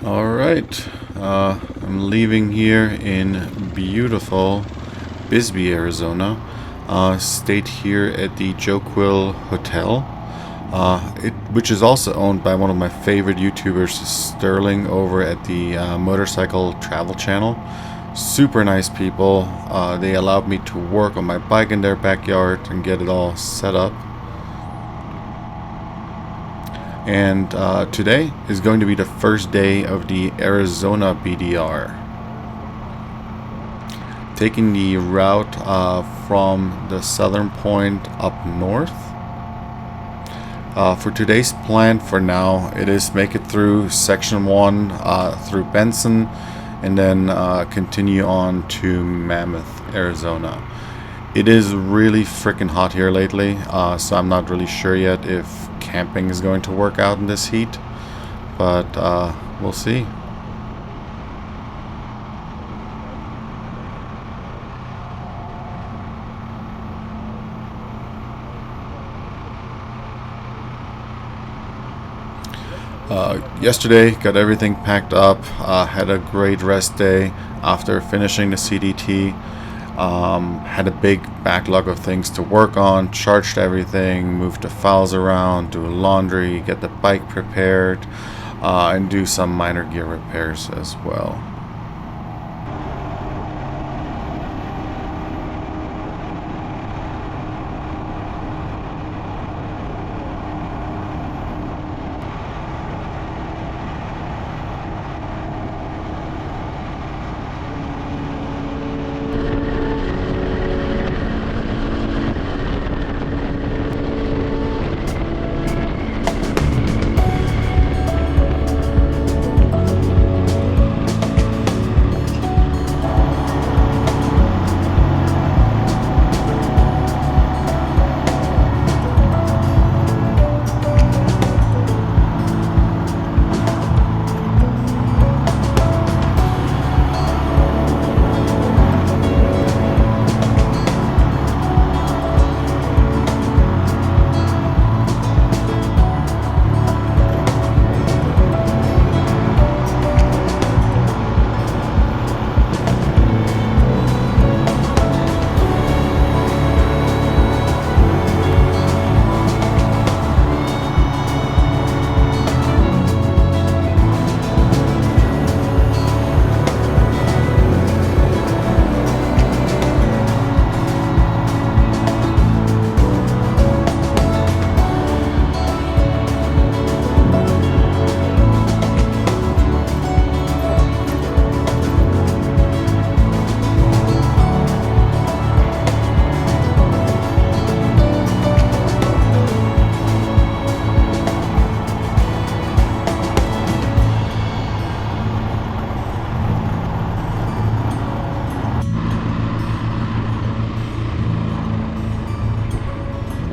Alright, I'm leaving here in beautiful Bisbee, Arizona. Stayed here at the Joe Quill Hotel, which is also owned by one of my favorite YouTubers, Sterling, over at the Motorcycle Travel Channel. Super nice people. They allowed me to work on my bike in their backyard and get it all set up. And today is going to be the first day of the Arizona BDR. Taking the route from the southern point up north. For today's plan for now, it is make it through section 1 through Benson, and then continue on to Mammoth, Arizona. It is really freaking hot here lately, so I'm not really sure yet if camping is going to work out in this heat, but we'll see. Yesterday got everything packed up, had a great rest day after finishing the CDT. Had a big backlog of things to work on, charged everything, moved the files around, do laundry, get the bike prepared, and do some minor gear repairs as well.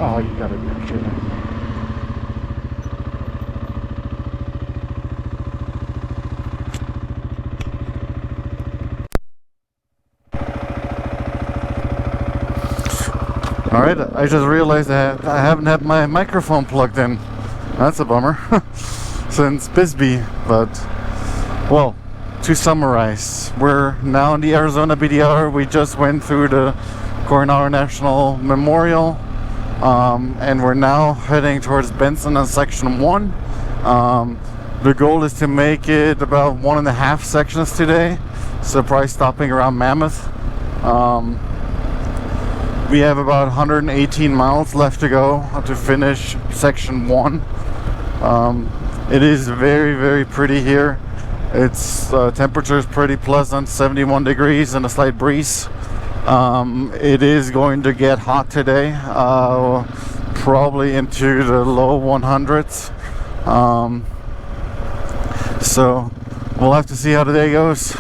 Oh, you gotta be kidding. Alright, I just realized that I haven't had my microphone plugged in. That's a bummer. Since Bisbee, but well, to summarize, we're now in the Arizona BDR. We just went through the Coronado National Memorial, and we're now heading towards Benson on section 1. The goal is to make it about 1.5 sections today, so probably stopping around Mammoth. We have about 118 miles left to go to finish section 1. It is very, very pretty here. Its temperature is pretty pleasant, 71 degrees and a slight breeze. It is going to get hot today, probably into the low 100s. So we'll have to see how the day goes.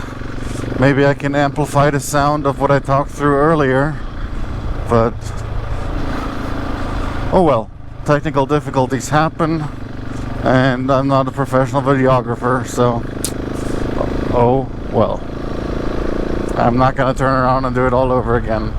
Maybe I can amplify the sound of what I talked through earlier, but oh well, technical difficulties happen, and I'm not a professional videographer, so oh well. I'm not gonna turn around and do it all over again.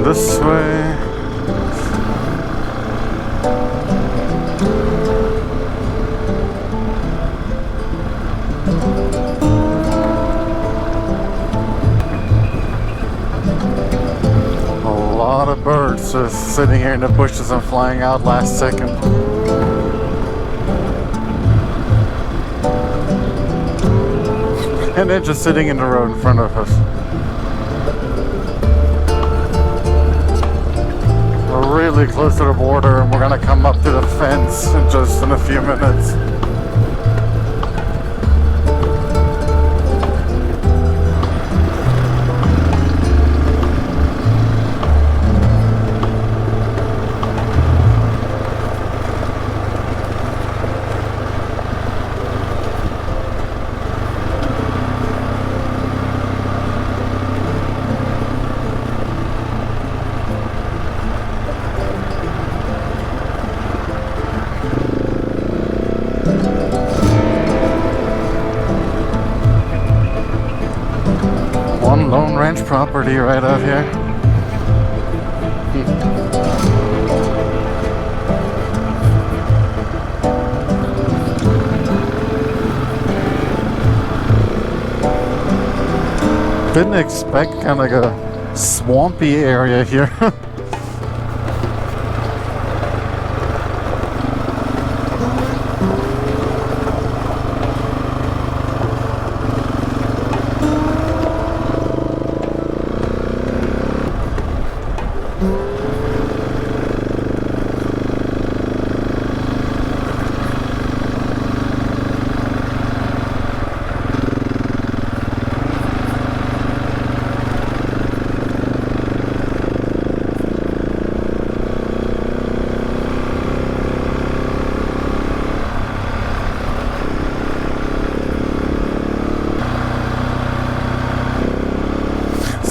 This way. A lot of birds just sitting here in the bushes and flying out last second. And then just sitting in the road in front of us. Really close to the border, and we're gonna come up to the fence in just in a few minutes. One lone ranch property right out here. Didn't expect kind of like a swampy area here.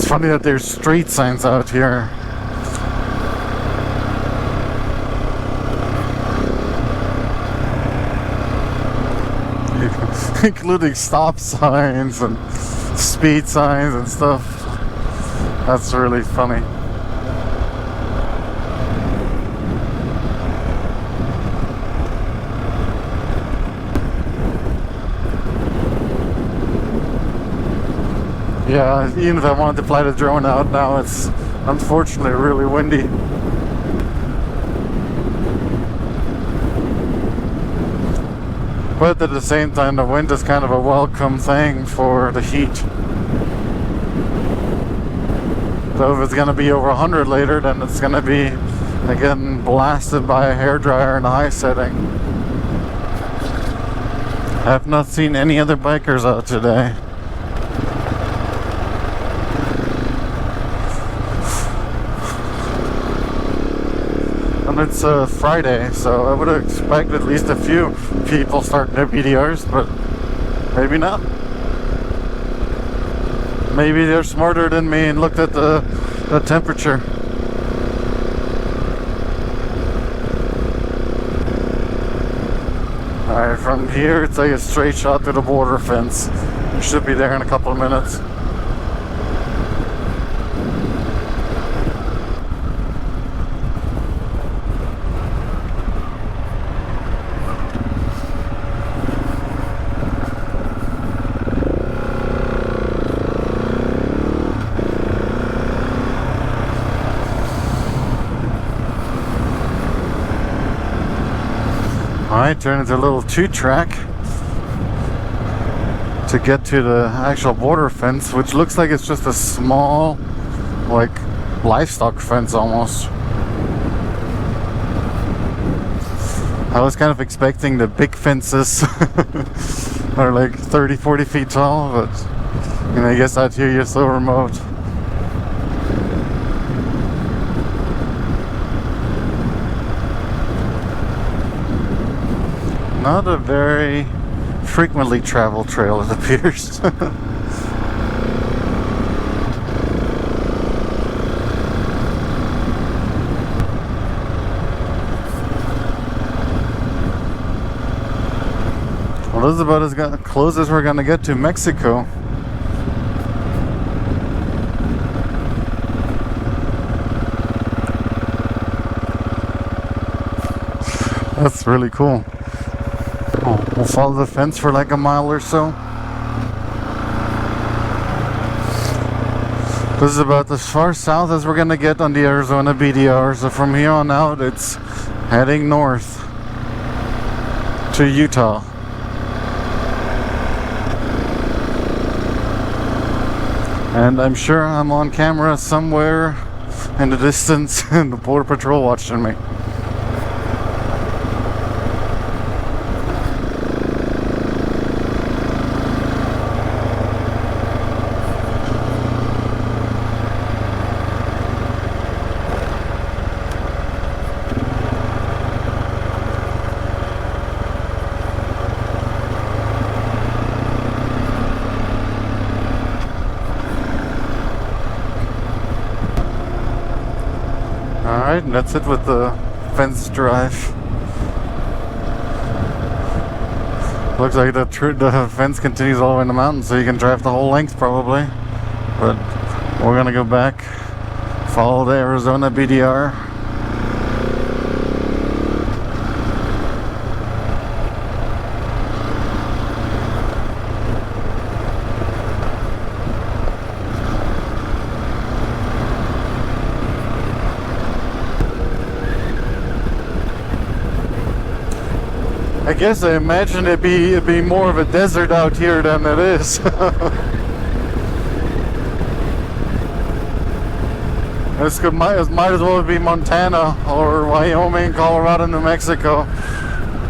Funny that there's street signs out here. Including stop signs and speed signs and stuff. That's really funny. Yeah, even if I wanted to fly the drone out now, it's unfortunately really windy. But at the same time, the wind is kind of a welcome thing for the heat. So if it's going to be over 100 later, then it's going to be again blasted by a hairdryer in a high setting. I have not seen any other bikers out today. And it's Friday, so I would expect at least a few people starting their BDRs, but maybe not. Maybe they're smarter than me and looked at the temperature. Alright, from here it's like a straight shot to the border fence. We should be there in a couple of minutes. might turn into a little 2-track to get to the actual border fence, which looks like it's just a small, like, livestock fence almost. I was kind of expecting the big fences are like 30-40 feet tall, but you know, I guess out here you're so remote. Not a very frequently traveled trail, it appears. Well, this is about as close as we're gonna get to Mexico. That's really cool. We'll follow the fence for like a mile or so. This is about as far south as we're gonna get on the Arizona BDR. So from here on out, it's heading north to Utah. And I'm sure I'm on camera somewhere in the distance and the Border Patrol watching me. Alright, and that's it with the fence drive. Looks like the fence continues all the way in the mountain, so you can drive the whole length probably. But we're gonna go back, follow the Arizona BDR. I guess I imagine it'd be more of a desert out here than it is. It might as well be Montana or Wyoming, Colorado, New Mexico,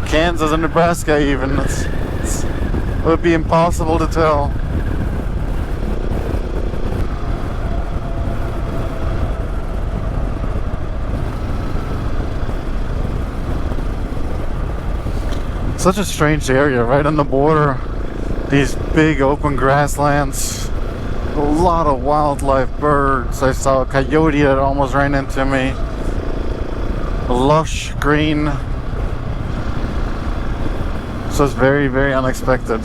Kansas and Nebraska even. It would be impossible to tell. Such a strange area, right on the border. These big open grasslands, a lot of wildlife, birds. I saw a coyote that almost ran into me. Lush green. So it's very, very unexpected.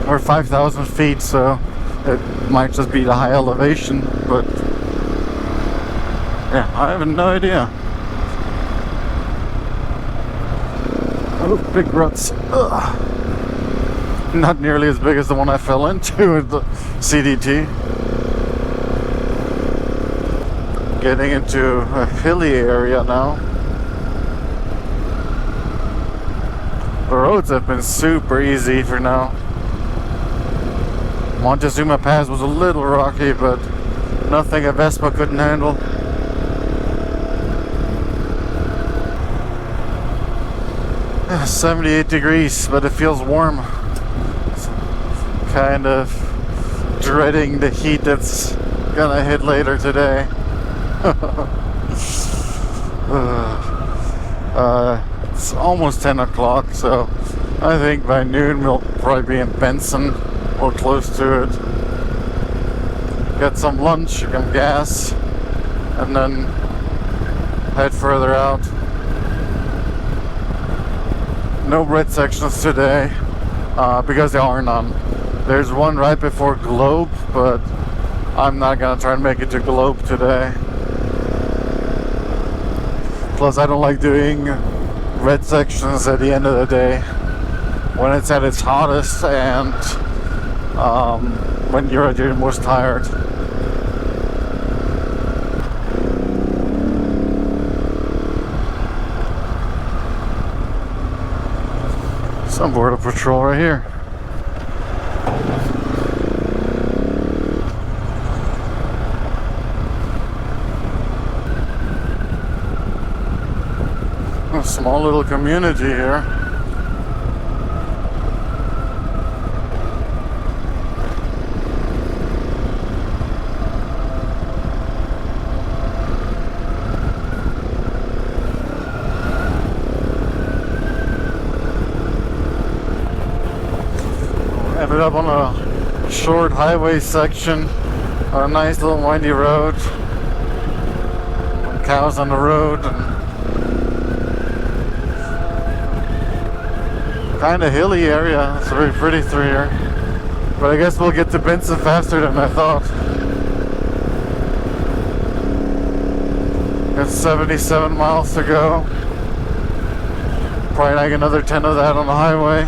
We're 5,000 feet, so it might just be the high elevation, but yeah, I have no idea. Oh, big ruts. Ugh. Not nearly as big as the one I fell into with the CDT. Getting into a hilly area now. The roads have been super easy for now. Montezuma Pass was a little rocky, but nothing a Vespa couldn't handle. Yeah, 78 degrees, but it feels warm. Kind of dreading the heat that's gonna hit later today. It's almost 10 o'clock, so I think by noon we'll probably be in Benson or close to it. Get some lunch, some gas, and then head further out. No red sections today, because there are none. There's one right before Globe, but I'm not gonna try and make it to Globe today. Plus, I don't like doing red sections at the end of the day when it's at its hottest and when you're at your most tired. Some border patrol right here. A small little community here. Ended up on a short highway section, a nice little windy road, cows on the road, and kind of hilly area. It's very pretty through here, but I guess we'll get to Benson faster than I thought. Got 77 miles to go, probably like another 10 of that on the highway.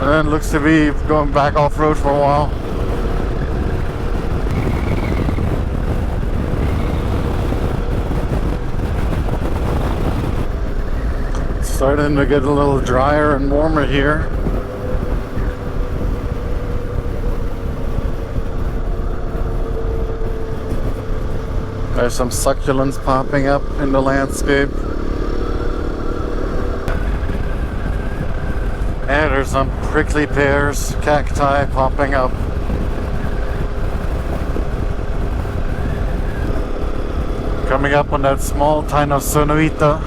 And then looks to be going back off-road for a while. It's starting to get a little drier and warmer here. There's some succulents popping up in the landscape. And there's some prickly pears, cacti popping up. Coming up on that small town of Sonoita.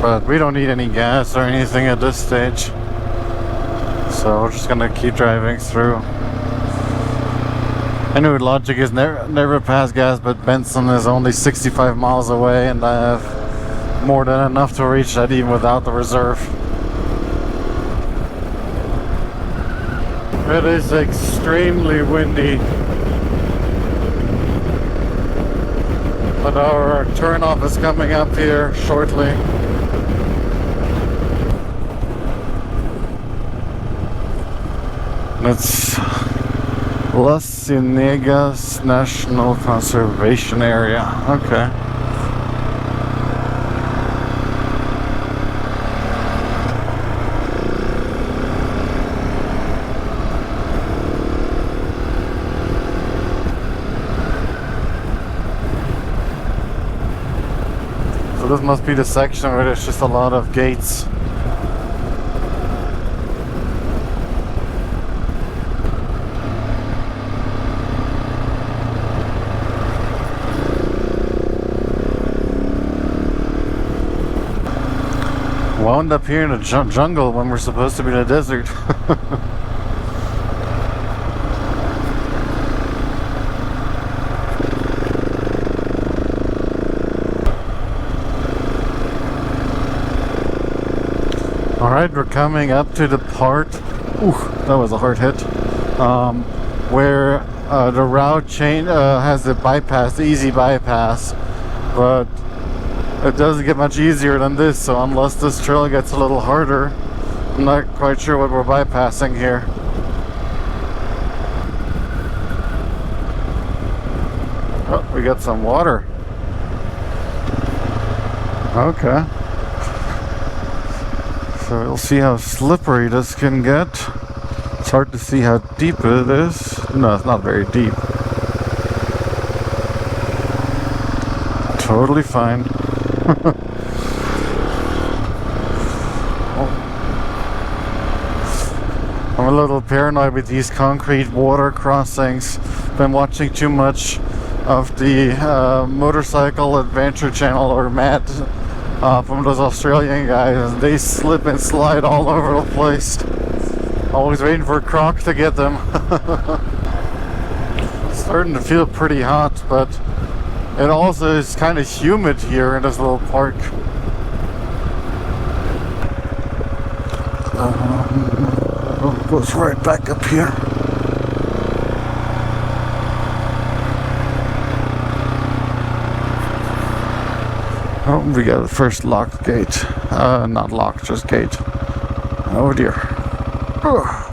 But we don't need any gas or anything at this stage. So we're just gonna keep driving through. I knew LUGGAGE is never past gas, but Benson is only 65 miles away, and I have more than enough to reach that even without the reserve. It is extremely windy, but our turnoff is coming up here shortly. It's Las Ciénegas National Conservation Area. Okay. So this must be the section where there's just a lot of gates. Wound up here in a jungle when we're supposed to be in a desert. Alright, we're coming up to the part, ooh, that was a hard hit, where the route chain has the bypass, the easy bypass, but it doesn't get much easier than this, so unless this trail gets a little harder, I'm not quite sure what we're bypassing here. Oh, we got some water. Okay. So we'll see how slippery this can get. It's hard to see how deep it is. No, it's not very deep. Totally fine. I'm a little paranoid with these concrete water crossings. Been watching too much of the Motorcycle Adventure Channel, or Matt, from those Australian guys. They slip and slide all over the place. Always waiting for a croc to get them. Starting to feel pretty hot, but it also is kind of humid here in this little park. Goes right back up here. Oh, we got the first locked gate. Not locked, just gate. Oh dear. Ugh.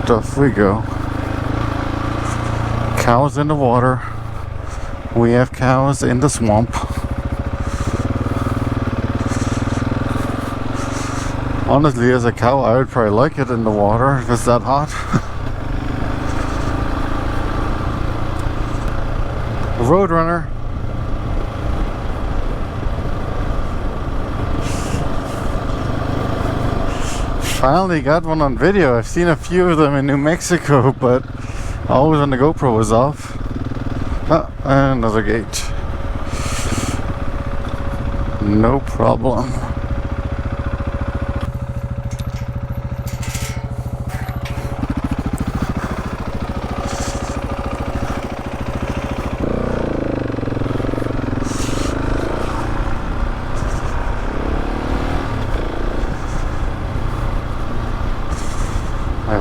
off we go. Cows in the water. We have cows in the swamp. Honestly, as a cow, I would probably like it in the water if it's that hot. Roadrunner. Finally got one on video. I've seen a few of them in New Mexico, but always when the GoPro was off. Oh, another gate. No problem.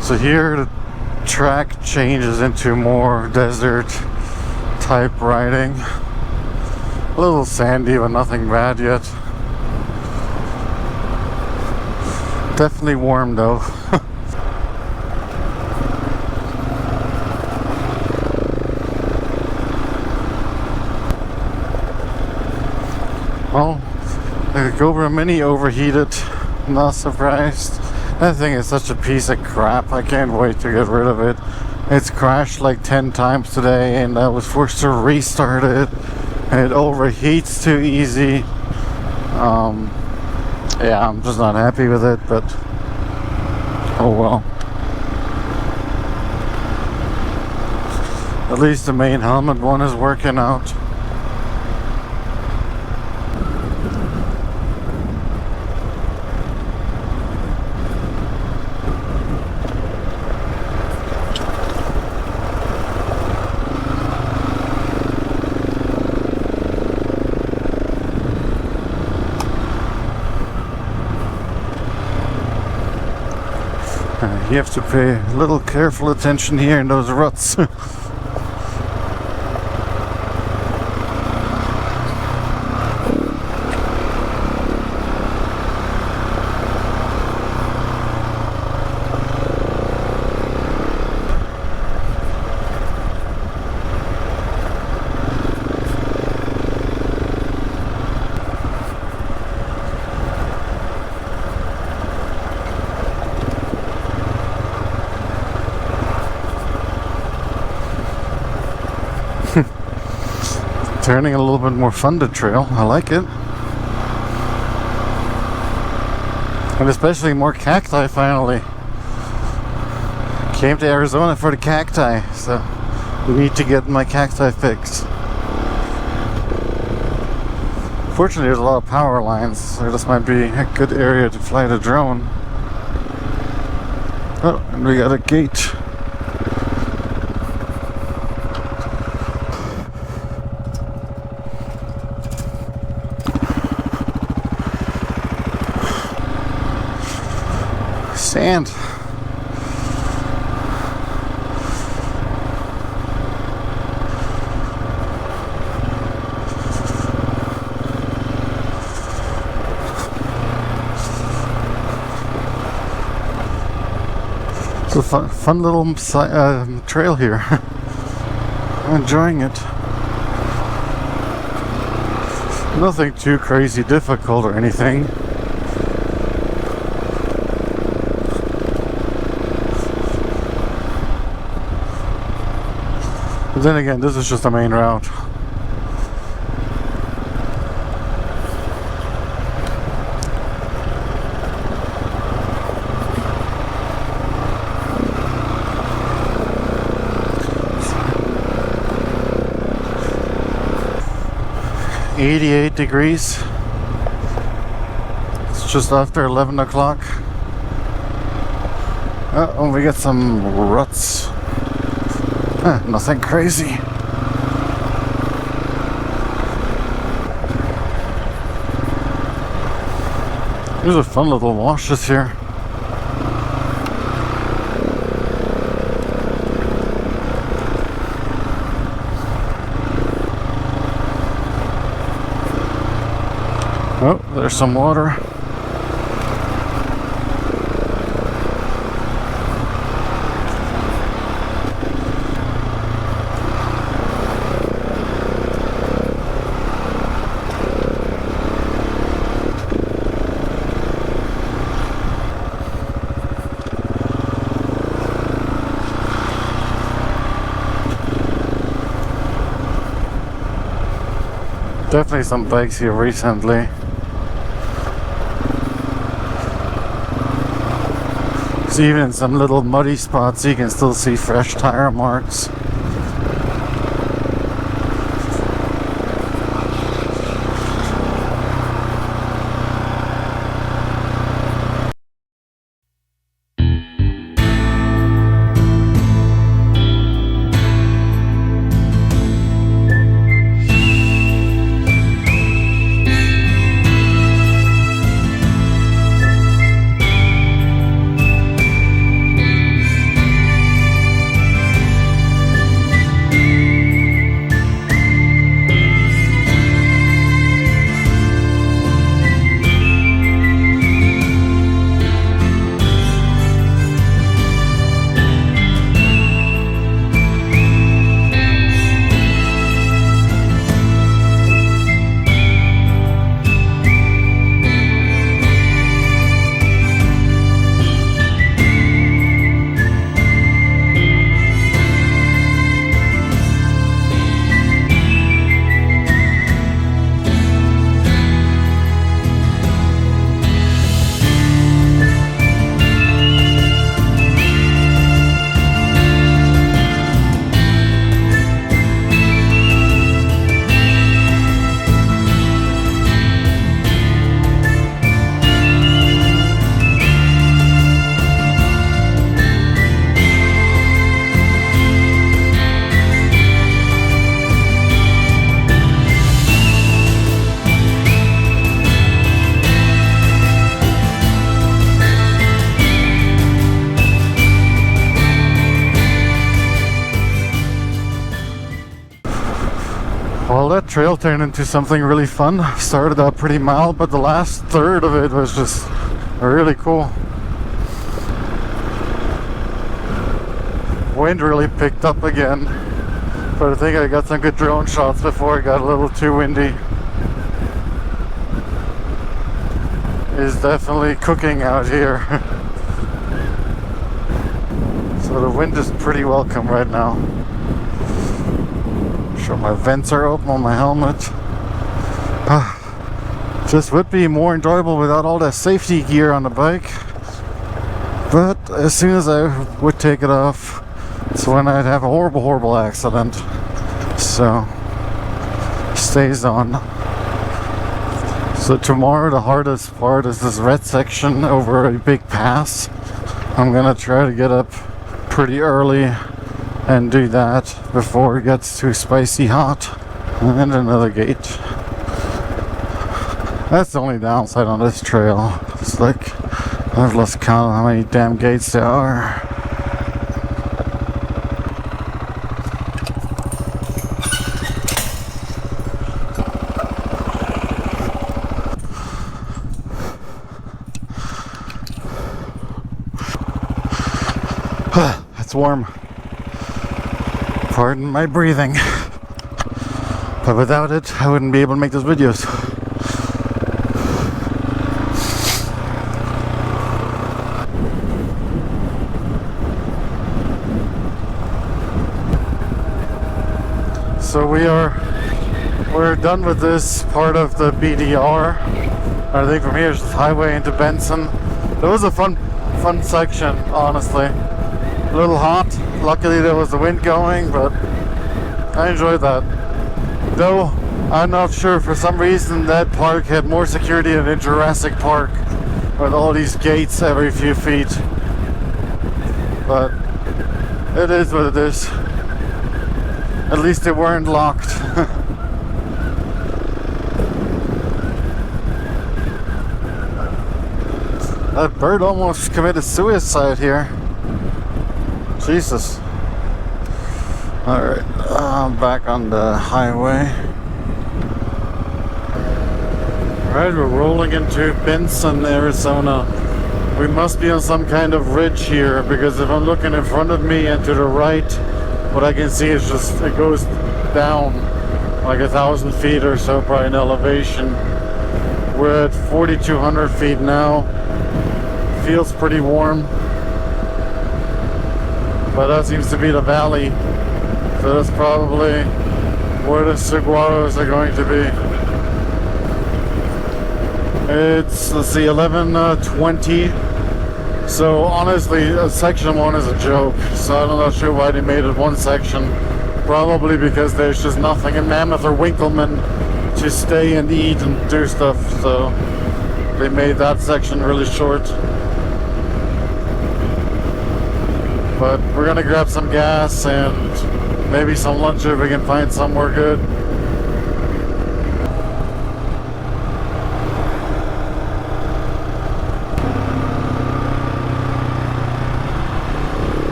So here the track changes into more desert type riding. A little sandy, but nothing bad yet. Definitely warm though. Well, the GoPro Mini overheated. Not surprised. That thing is such a piece of crap. I can't wait to get rid of it. It's crashed like 10 times today and I was forced to restart it. And it overheats too easy. Yeah, I'm just not happy with it, but oh well. At least the main helmet one is working out. You have to pay a little careful attention here in those ruts. Turning a little bit more funded trail. I like it. And especially more cacti finally. Came to Arizona for the cacti, so need to get my cacti fixed. Fortunately, there's a lot of power lines, so this might be a good area to fly the drone. Oh, and we got a gate. Sand. It's a fun little trail here. I'm enjoying it. Nothing too crazy difficult or anything. But then again, this is just the main route. .88 degrees. It's just after 11 o'clock. Oh, we got some ruts. Nothing crazy. There's a fun little washes here. Oh, there's some water. Definitely some bikes here recently. So even in some little muddy spots, you can still see fresh tire marks. Well, that trail turned into something really fun. Started out pretty mild, but the last third of it was just really cool. Wind really picked up again, but I think I got some good drone shots before it got a little too windy. It's definitely cooking out here. So the wind is pretty welcome right now. Sure, my vents are open on my helmet. Just would be more enjoyable without all that safety gear on the bike. But as soon as I would take it off, it's when I'd have a horrible accident. So, stays on. So tomorrow the hardest part is this red section over a big pass. I'm gonna try to get up pretty early and do that before it gets too spicy hot. And another gate. That's the only downside on this trail. It's like I've lost count of how many damn gates there are. It's warm. Pardon my breathing. But without it, I wouldn't be able to make those videos. So we're done with this part of the BDR. I think from here is the highway into Benson. It was a fun section, honestly. A little hot. Luckily there was the wind going, but I enjoyed that. Though I'm not sure, for some reason that park had more security than in Jurassic Park with all these gates every few feet. But it is what it is. At least they weren't locked. That bird almost committed suicide here. Jesus. Alright, I'm back on the highway. Alright, we're rolling into Benson, Arizona. We must be on some kind of ridge here, because if I'm looking in front of me and to the right, what I can see is just, it goes down like 1,000 feet or so, probably in elevation. We're at 4,200 feet now. Feels pretty warm. But that seems to be the valley. So that's probably where the saguaros are going to be. It's, let's see, 11:20. So honestly, section 1 is a joke. So I'm not sure why they made it one section. Probably because there's just nothing in Mammoth or Winkleman to stay and eat and do stuff. So they made that section really short. But we're gonna grab some gas and maybe some lunch if we can find somewhere good.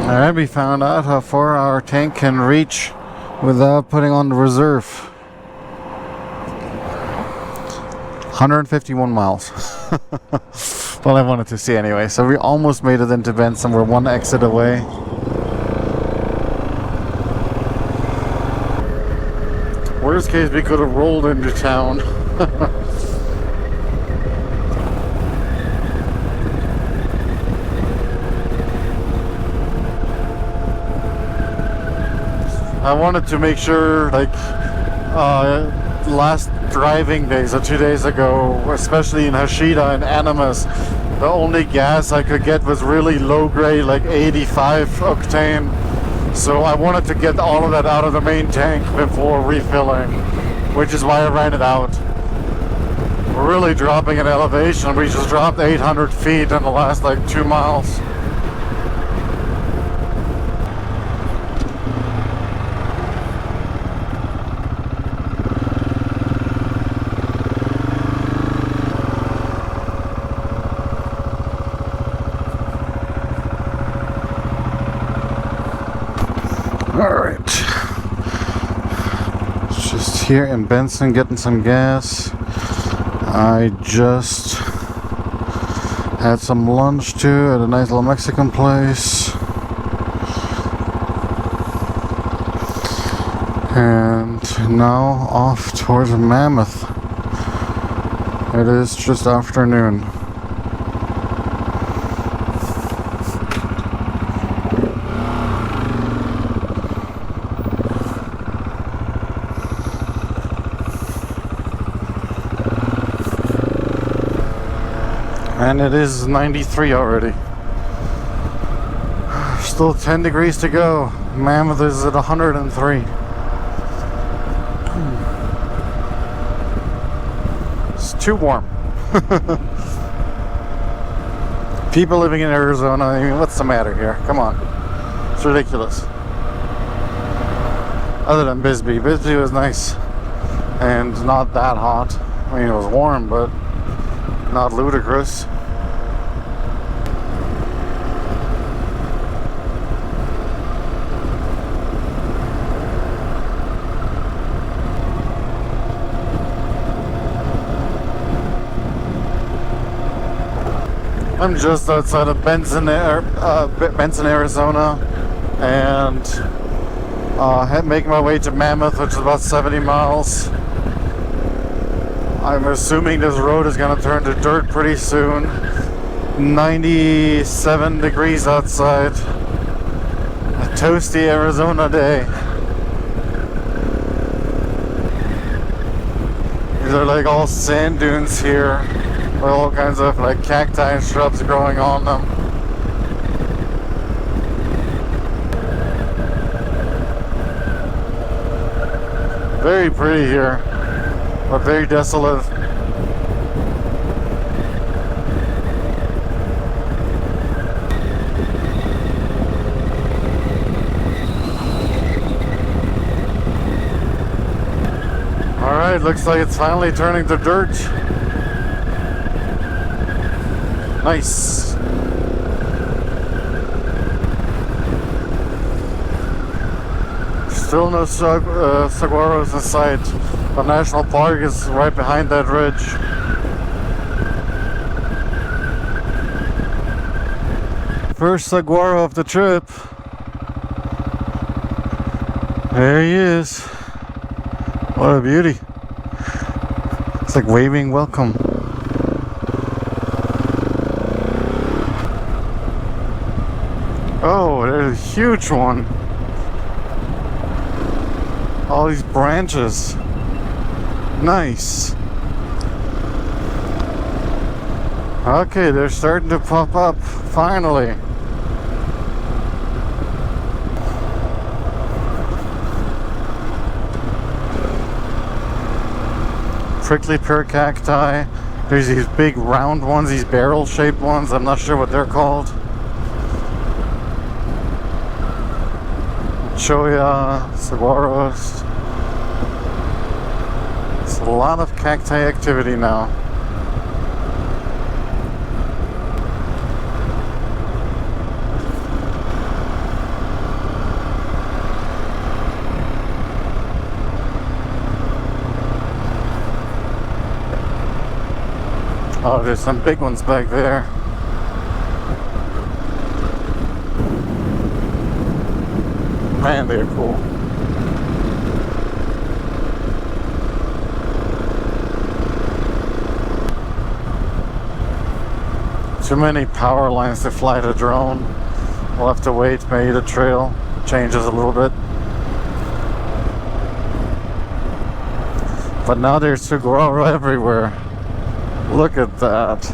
Alright, we found out how far our tank can reach without putting on the reserve. 151 miles. Well, I wanted to see anyway. So we almost made it into Benson. We're one exit away. Worst case, we could have rolled into town. I wanted to make sure, like, last driving days, or 2 days ago, especially in Hashida and Animas, the only gas I could get was really low grade, like 85 octane. So I wanted to get all of that out of the main tank before refilling, which is why I ran it out. We're really dropping in elevation. We just dropped 800 feet in the last, like, 2 miles. Alright, just here in Benson getting some gas. I just had some lunch too at a nice little Mexican place. And now off towards Mammoth. It is just afternoon. And it is 93 already. Still 10 degrees to go. Mammoth is at 103. It's too warm. People living in Arizona, I mean, what's the matter here? Come on. It's ridiculous. Other than Bisbee. Bisbee was nice and not that hot. I mean, it was warm, but not ludicrous. I'm just outside of Benson, Arizona, and making my way to Mammoth, which is about 70 miles. I'm assuming this road is going to turn to dirt pretty soon. 97 degrees outside. A toasty Arizona day. These are like all sand dunes here, with all kinds of like cacti and shrubs growing on them. Very pretty here, but very desolate. Alright, looks like it's finally turning to dirt. Nice. Still no saguaros in sight. The national park is right behind that ridge. First saguaro of the trip. There he is. What a beauty. It's like waving welcome. Oh, there's a huge one. All these branches. Nice. Okay, they're starting to pop up, finally. Prickly pear cacti. There's these big round ones, these barrel-shaped ones. I'm not sure what they're called. Cholla, saguaros. It's a lot of cacti activity now. Oh, there's some big ones back there. Man, they're cool. Too many power lines to fly the drone. We'll have to wait, maybe the trail changes a little bit. But now there's saguaro everywhere. Look at that.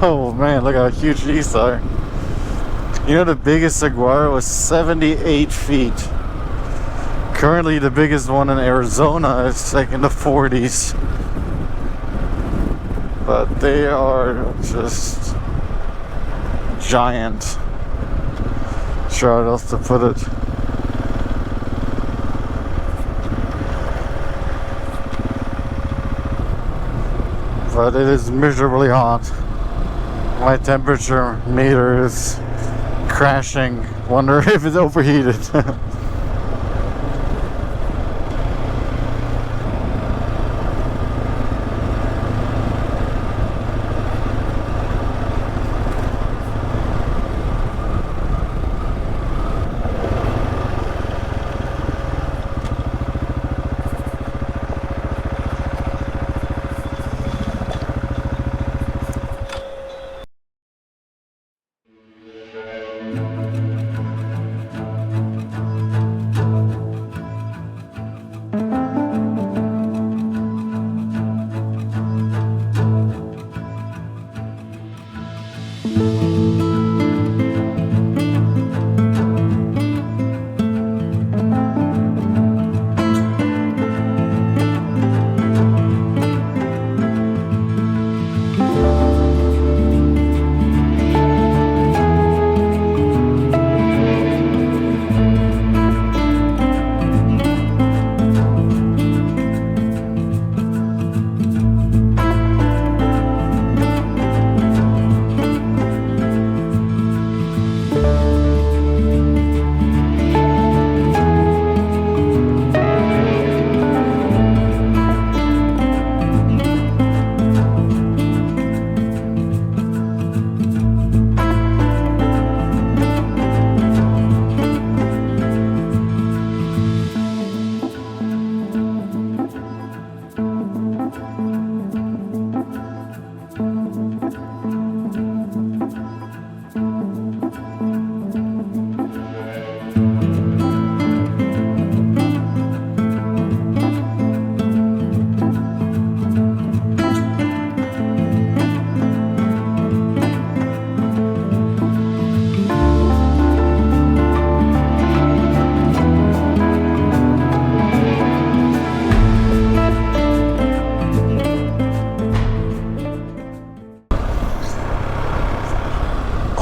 Oh man, look how huge these are. You know, the biggest saguaro is 78 feet. Currently the biggest one in Arizona is like in the 40s. But they are just giant. Sure how else to put it. But it is miserably hot. My temperature meter is crashing. Wonder if it's overheated.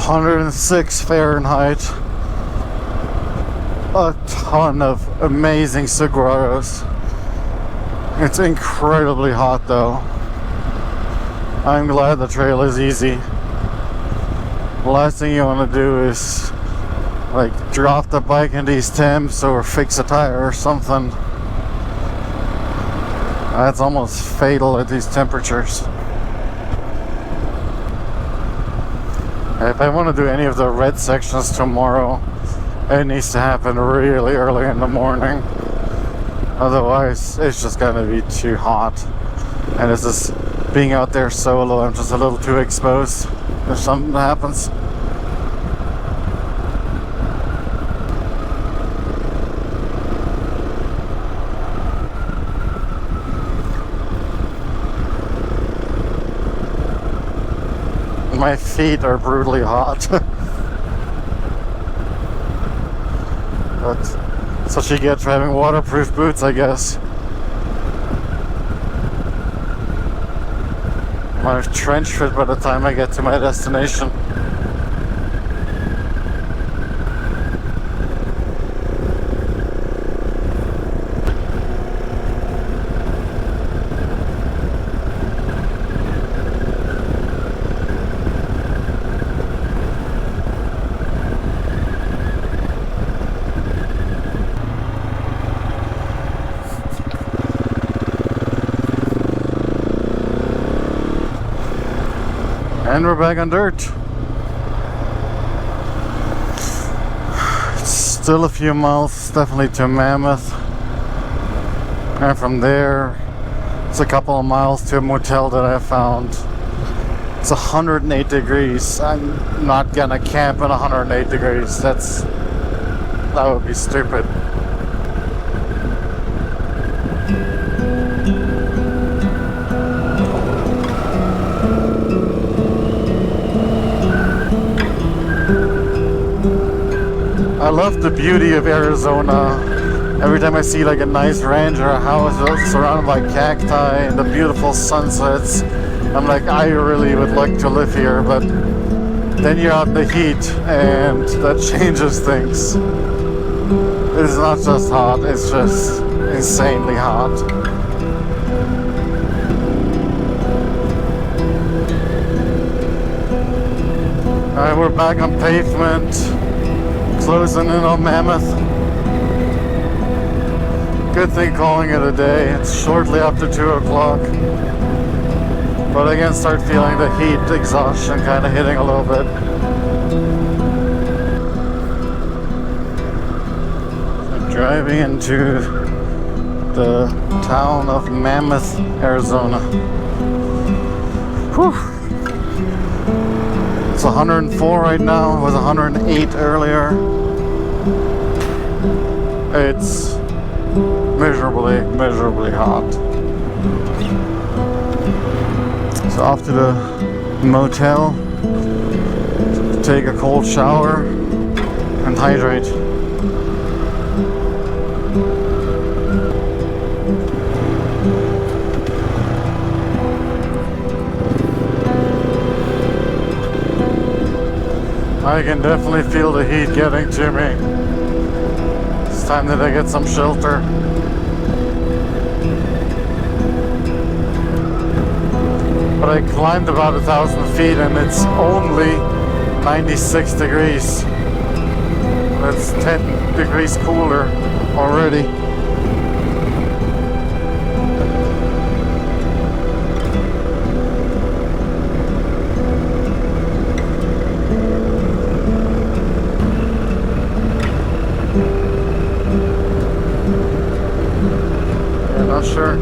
(106 Fahrenheit). A ton of amazing saguaros. It's incredibly hot though. I'm glad the trail is easy. The last thing you want to do is like drop the bike in these temps or fix a tire or something. That's almost fatal at these temperatures. If I want to do any of the red sections tomorrow, it needs to happen really early in the morning. Otherwise, it's just gonna be too hot. And it's just being out there solo, I'm just a little too exposed if something happens. My feet are brutally hot. But that's what you get for having waterproof boots, I guess. My trench fit by the time I get to my destination. And we're back on dirt. It's still a few miles, definitely to Mammoth. And from there, it's a couple of miles to a motel that I found. It's 108 degrees. I'm not gonna camp in 108 degrees. That would be stupid. I love the beauty of Arizona. Every time I see like a nice ranch or a house surrounded by cacti and the beautiful sunsets, I'm like, I really would like to live here, but then you're out in the heat and that changes things. It's not just hot, it's just insanely hot. Alright, we're back on pavement. Closing in on Mammoth. Good thing calling it a day. It's shortly after 2 o'clock. But I can start feeling the heat exhaustion kind of hitting a little bit. I'm driving into the town of Mammoth, Arizona. Whew. It's 104 right now. It was 108 earlier. It's miserably hot. So off to the motel, take a cold shower and hydrate. I can definitely feel the heat getting to me. It's time that I get some shelter. But I climbed about 1,000 feet and it's only 96 degrees. That's 10 degrees cooler already. Not sure.